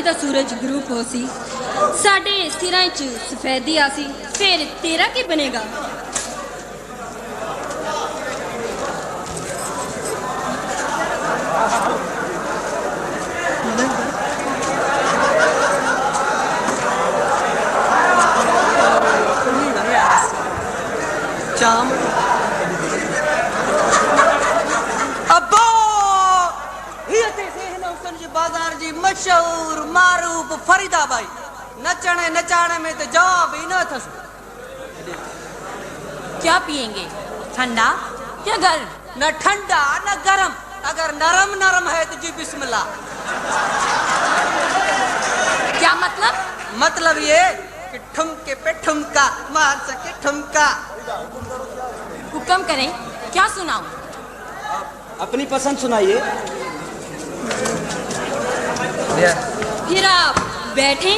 ਤਾਂ ਸੂਰਜ ਗਰੂਪ ਹੋ ਸੀ, ਸਾਡੇ ਸਿਰਾਂ 'ਚ ਸਫੈਦੀ ਆ ਸੀ, ਫਿਰ ਤੇਰਾ ਕੀ ਬਣੇਗਾ? चाम अब्बो ये ते हिंदुस्तान जी बाजार जी मशहूर मारूफ फरीदा भाई नचने नचाने में तो जवाब ही न था। क्या पिएंगे, ठंडा या गर्म? न ठंडा न गरम, अगर नरम नरम है तो जी बिस्मिल्लाह। क्या मतलब? मतलब ये कि ठुमके पे ठुमका मार सके ठुमका। हुक्म करें, क्या सुनाऊं? अपनी पसंद सुनाइए। फिर आप बैठे।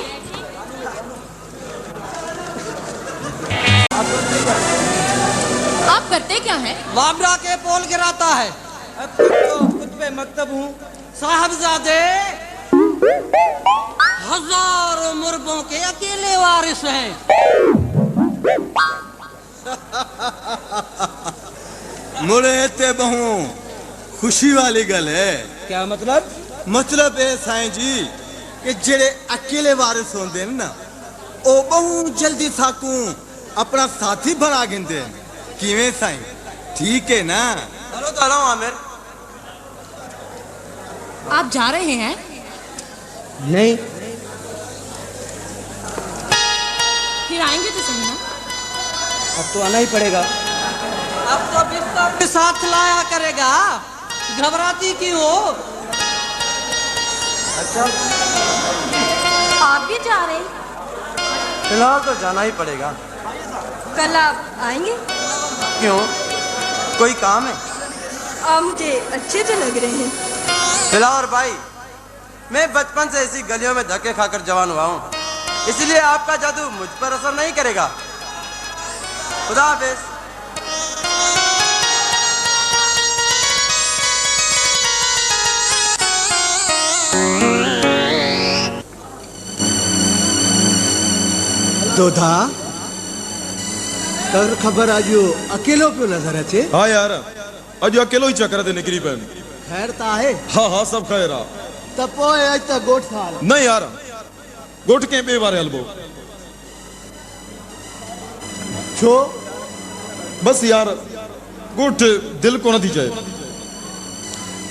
आप करते क्या हैं? वाबरा के पोल गिराता है। अब तो खुद पे मकतब हूँ। साहबजादे हजारों मुर्गों के अकेले वारिस हैं। मुड़े ते बहु खुशी वाली गल है। क्या मतलब? मतलब है साईं जी कि जेड़े अकेले वारिस होंदे ना ओ बहु जल्दी साकू अपना साथी बना गिंदे। किवें साईं, ठीक है ना? चलो तो हूँ आमिर। आप जा रहे हैं? नहीं। फिर आएंगे तो सही ना? अब तो आना ही पड़ेगा। अब तो बिस्तर के साथ लाया करेगा, घबराती क्यों हो? अच्छा, आप भी जा रहे? फिलहाल तो जाना ही पड़ेगा। कल आप आएंगे? क्यों, कोई काम है? आप मुझे अच्छे तो लग रहे हैं। फिलहाल भाई, मैं बचपन से ऐसी गलियों में धक्के खाकर जवान हुआ हूँ, इसलिए आपका जादू मुझ पर असर नहीं करेगा। खुदा हाफिज। तो था तर खबर आज अकेलो पियो नजर अचे। हाँ यार, अज अकेलो ही चक्कर ते निकरी पैन। खैर ता है? हाँ हाँ सब खैर आ। त पोइ अज त गोठ थाल। नहीं यार, गोठ के बे बारे हलबो। छो? बस यार गोठ दिल को नथी चए।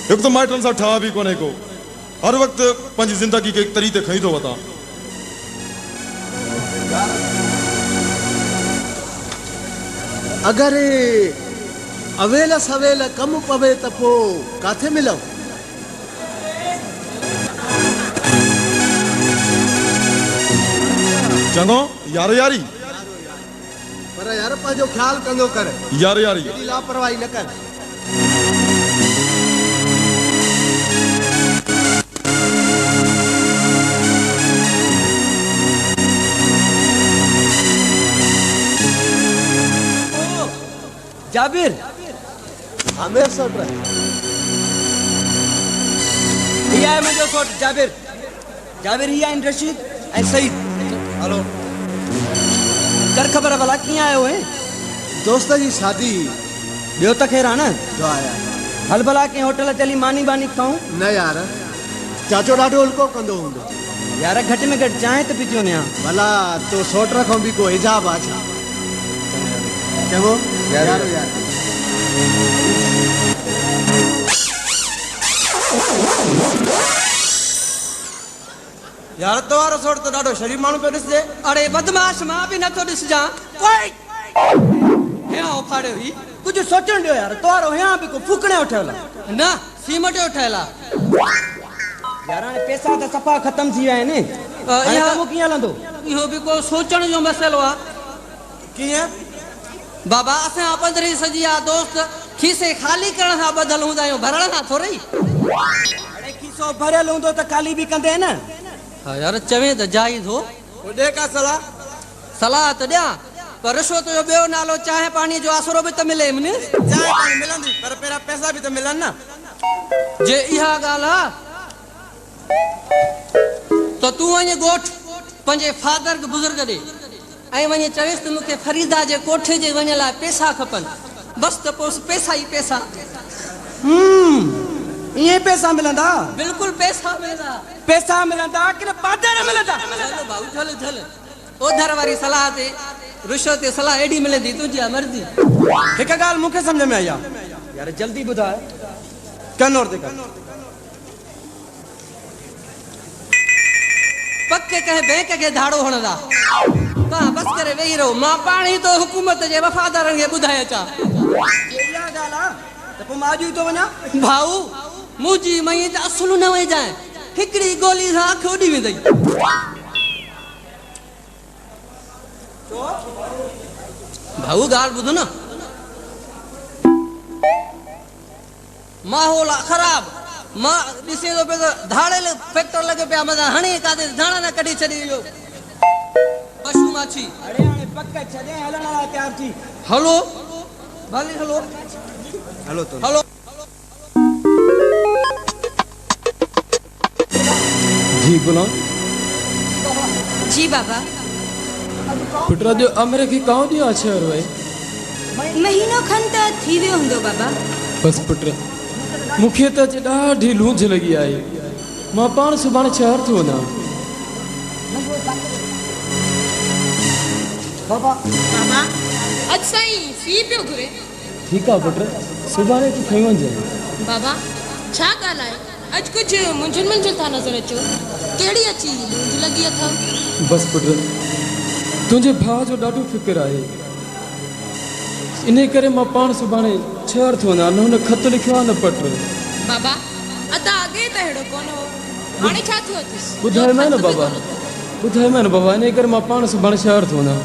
एक तो माइटन सा ठा भी कोने को, हर वक्त पंहिंजी जिंदगी के एक तरीके खई तो वता। अगर अवेल सवेल कम पवे त पो काथे मिलूं? चङो यार यारी। पर यार पंहिंजो ख्याल कंदो कर, यार यारी। एॾी लापरवाही न कर। जाबिर, आमिर सट रहे। हिया है मुझो सोट जाबिर। जाबिर हिया इन रशीद ऐं सईद। हेलो। कर खबर भला कीअं आयो है? दोस्त जी शादी। ॿियो त ख़ैर आहे न? जो आया हल भला कंहिं होटल चली मानी बानी खाऊं? न यार, चाचो ॾाढो हल्को कंदो हूंदो। यार घटि में घटि चांहि त पीती वञा। भला तो सोट खां बि को हिजाब आहे छा? चङो यार यार। यार तवारो सोट तो ॾाढो शरीफ माण्हू पियो ॾिसजे। अरे बदमाश, मां भी न तो ॾिसजां। ओए हेओ फाड़े हुई कुछ सोचण ॾियो यार। तवारो हियां बि को फूकणे उठियल आहे न सीमट जो ठहला। यार। हाणे पैसा त सफ़ा ख़तम थी विया आहिनि। हाणे कमु कीअं हलंदो? इहो भी को सोचण जो मसइलो आहे। कीअं? बाबा असां पंद्रहीं सदी आ दोस्त खीसे खाली करण सां ॿधल हूंदा आहियूं, भरण सां थोरी। हाणे खीसो भरियल हूंदो त खाली बि कंदे न। हाँ यार चवे त जाइज़ हो। ॾे का सलाह? सलाह त ॾियां, पर रिश्वत जो ॿियो नालो चांहि पाणी जो आसरो बि त मिले न। चांहि पाणी मिलंदी, पर पहिरां पैसा बि त मिलनि न। जे इहा ॻाल्हि आहे तो तू वञ ॻोठ पंहिंजे फादर के बुज़ुर्ग ॾे ऐं वञी चवेसि त मूंखे फरीदा जे कोठे जे वञण लाइ पैसा खपनि बसि त पोइ पैसा ई पैसा ये पैसा मिलंदा बिल्कुलु पैसा मिलंदा पैसा मिलंदा कि पादर मिलंदा चलो भाऊ चल चल ओधर वारी सलाह ते रुशो ते सलाह एडी मिलंदी तुंहिंजी मर्ज़ी हिकु ॻाल्हि मूंखे सम्झ में आई आहे यार जल्दी ॿुधाए कनौर ते कर पक्के कंहिं बैंक खे धाड़ो हणंदा तव्हां बसि करे वेही रहो मां पाण ई तो हुकूमत जे वफ़ादारनि खे ॿुधाए अचां इहा ॻाल्हि आहे त पोइ मां अॼु ई थो वञा भाऊ मुंहिंजी मई त असुल न वञाए हिकिड़ी गोली सां अखि उॾी वेंदई भाऊ ॻाल्हि ॿुध न माहौल आहे ख़राब मां ॾिसे थो पियो त धाड़ेल फैक्टर लॻे पिया मथां हणी काथे धाणा न कढी छॾी इहो पशु माछी अड़े हाणे पक छॾे हलण लाइ तयार थी हलो भले हलो हलो तो हलो जी गुलाम जी बाबा पुटरा जो अमरे खे काओ ॾियो आहे शहर वए महीनो खन त थी वियो हूंदो बाबा बस पुट मूंखे त अॼु ॾाढी लूंझ लॻी आहे मां पाण सुभाणे शहर थो वञा बाबा अॼु साईं सी पियो घुरे ठीकु आहे पुट सुभाणे तूं खई वञजांइ बाबा छा ॻाल्हि आहे अॼु कुझु मुंझुल था नज़र अचो कहिड़ी अची लूंझ लॻी अथव बस पुट तुंहिंजे भाउ जो ॾाढो फिक्र आहे इन करे मां पाण सुभाणे शहर थो वञा न हुन ख़त लिखियो आहे न पट बाबा अदा अॻे त अहिड़ो कोन हो हाणे छा थियो अथसि ॿुधायोमांइ न बाबा ॿुधायोमांइ न बाबा इन करे मां पाण सुभाणे शहर थो वञा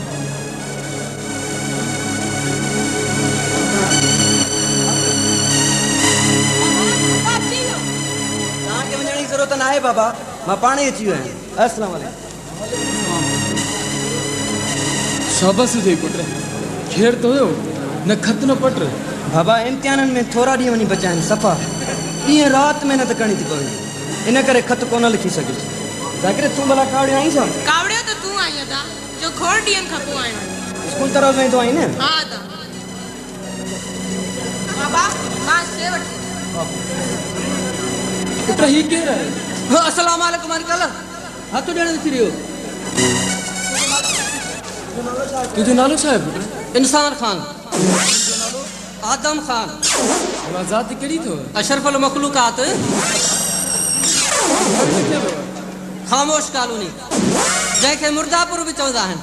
तव्हांखे वञण जी ज़रूरत न आहे बाबा मां पाण ई अची वियो आहियां अस्सलाम वालेकुम शाबाश हुजे पुट खेर तो हुयो न खत न पट बाबा इम्तिहाननि में थोरा ॾींहं वञी बचा आहिनि सफ़ा ईअं राति महिनत करणी थी पवे इन करे खत कोन लिखी सघियुसि ज़ाकिर तूं भला कावड़ियो आई छा कावड़ियो त तूं आई अदा जो खोड़ ॾींहंनि खां पोइ आयो स्कूल त रोज़ वेंदो आई न हा अदा बाबा मां से वठी पुट ही केरु आहे अस्सलाम वालेकुम अंकल हथ ॾियण विसरी वियो तुंहिंजो नालो छा आहे पुट इंसान खान आदम खान ज़ात कहिड़ी अथव अशरफुल मखलूकात ख़ामोश कॉलोनी जंहिंखे मुर्दापुर बि चवंदा आहिनि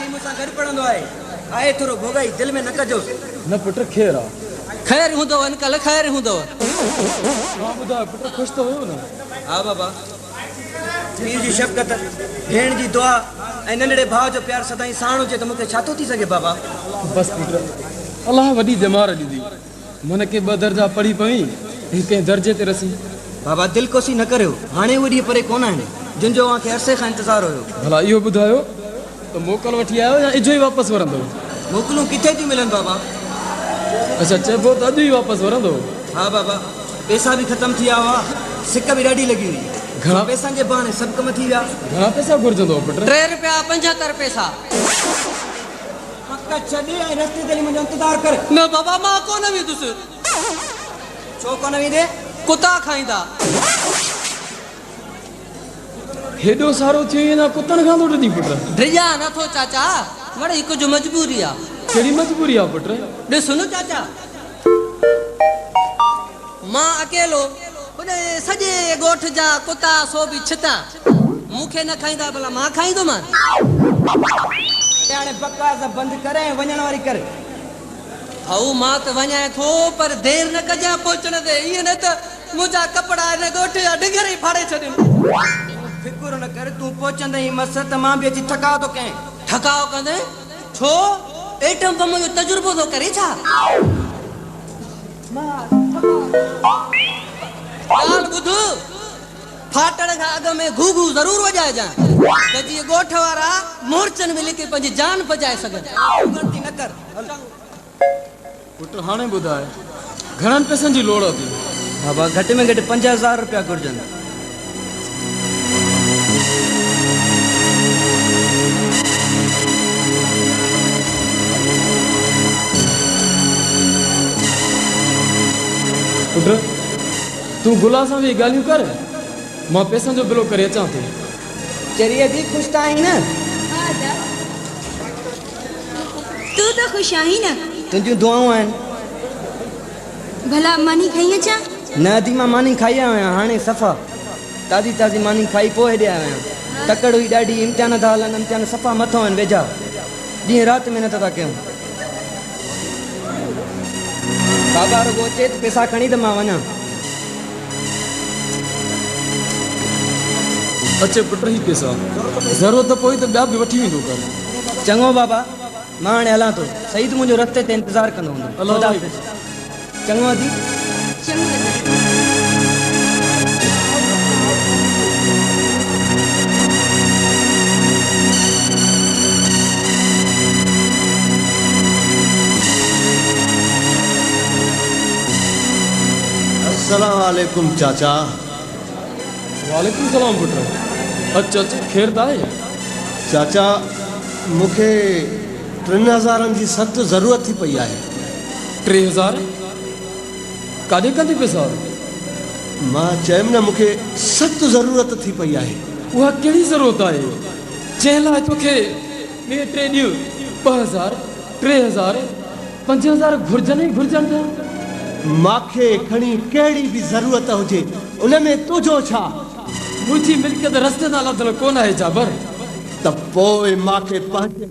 ही मूंसां गॾु पढ़ंदो आहे थोरो भोगाई दिलि में न कजोसि न पुट खेर आहे ख़ैर हूंदो अंकल ख़ैर हूंदो मां ॿुधायो पुट ख़ुशि त हुयो न हा बाबा पीर जी शफ़क़त भेण जी दुआ ऐं नंढड़े भाउ जो प्यार सदाईं साण हुजे त मूंखे छा थो थी सघे बाबा बसि पुट अलाह वॾी जमार ॾिनी मन खे ॿ दर्जा पढ़ी पई ऐं कंहिं दर्जे ते रसी बाबा दिलकोसी न करियो हाणे उहे ॾींहं परे कोन आहिनि जिन जो अव्हांखे अरसे खां इंतज़ारु हुयो भला इहो ॿुधायो त मोकल वठी आयो या इजो ई वापसि वरंदो मोकलूं किथे थियूं मिलनि बाबा अच्छा चइबो त अॼु ई वापसि वरंदो हा बाबा पैसा बि ख़तमु थी विया हुआ सिक बि ॾाढी लॻी हुई घणा पैसनि जे बहाने सभु कम थी विया घणा पैसा घुरजंदो पुट ₹3.75 पैसा पक छॾे ऐं रस्ते ते मुंहिंजो इंतज़ारु कर न बाबा मां कोन वेंदुसि छो कोन वेंदे कुता खाईंदा हेॾो सारो थियो या कुतनि खां थो ॾिनी पुट ड्रिया नथो चाचा वड़े कुझु मजबूरी आहे कहिड़ी मजबूरी आहे पुट ॾिस न चाचा मां अकेलो होॾे सॼे ॻोठ जा कुता सो बि छिता मूंखे न खाईंदा भला मां खाईंदोमांनि हाणे बकवास बंदि करे ऐं वञण वारी करे भाऊ मां त वञां थो पर देरि न कजां पहुचण ते ईअं न त मुंहिंजा कपिड़ा हिन ॻोठ जा ढिघर ई फाड़े छॾनि फिकुर न कर तूं पहुचंदे मस त मां बि अची थकाव थो कयां ठकाव कंदे छो एटम बम जो तजुर्बो थो करे छा ॻाल्हि ॿुध फाटण खां अॻ में घूघू ज़रूरु वॼाइजांइ त जीअं ॻोठ वारा मोर्चनि में लिकी पंहिंजी जान बचाए सघनि ग़लती न कर पुट हाणे ॿुधाए घणनि पैसनि जी लोड़ थी बाबा घटि में घटि 5000 रुपया घुर्जनि तूं गुला सां बि ॻाल्हियूं कर मां पैसनि जो बिलो करे अचां थो चरिए जी ख़ुशि त आहीं न तूं त ख़ुशि आहीं न तुंहिंजूं दुआऊं आहिनि भला मानी खाई अचां न दी मां मानी खाई आयो आहियां हाणे सफ़ा ताज़ी ताज़ी मानी खाई पोइ हेॾे आयो आहियां तकड़ हुई ॾाढी इम्तिहान था हलनि इम्तिहान सफ़ा मथो आहिनि वेझा ॾींहं राति महिनत था कयूं बाबा रुगो अचे त पैसा खणी त मां वञा अचे पुट ई पैसा ज़रूरत पई त ॿिया बि वठी वेंदो कर चङो बाबा मां हाणे हलां थो सही त मुंहिंजो रस्ते ते इंतज़ारु कंदो हूंदो अलाह ख़ुदा हाफ़िज़। हाफ़िज़। चङो दी चङो अस्सलाम वालेकुम चाचा वालेकुम सलाम पुट अच अच ख़ैर त आहे चाचा मूंखे 3000 जी सख़्त ज़रूरत थी पई आहे 3000 काॾे कंदे पैसा मां चयुमि न मूंखे सख़्त ज़रूरत थी पई आहे उहा कहिड़ी ज़रूरत आहे जंहिं लाइ तोखे ॿिए टे ॾींहं 2000 3000 5000 घुर्जनि ई घुर्जनि था मूंखे खणी कहिड़ी बि ज़रूरत हुजे उन में तुंहिंजो छा मुंहिंजी मिल्कियत रस्ते तां लथल कोन आहे जाबर त पोइ मूंखे पंहिंजे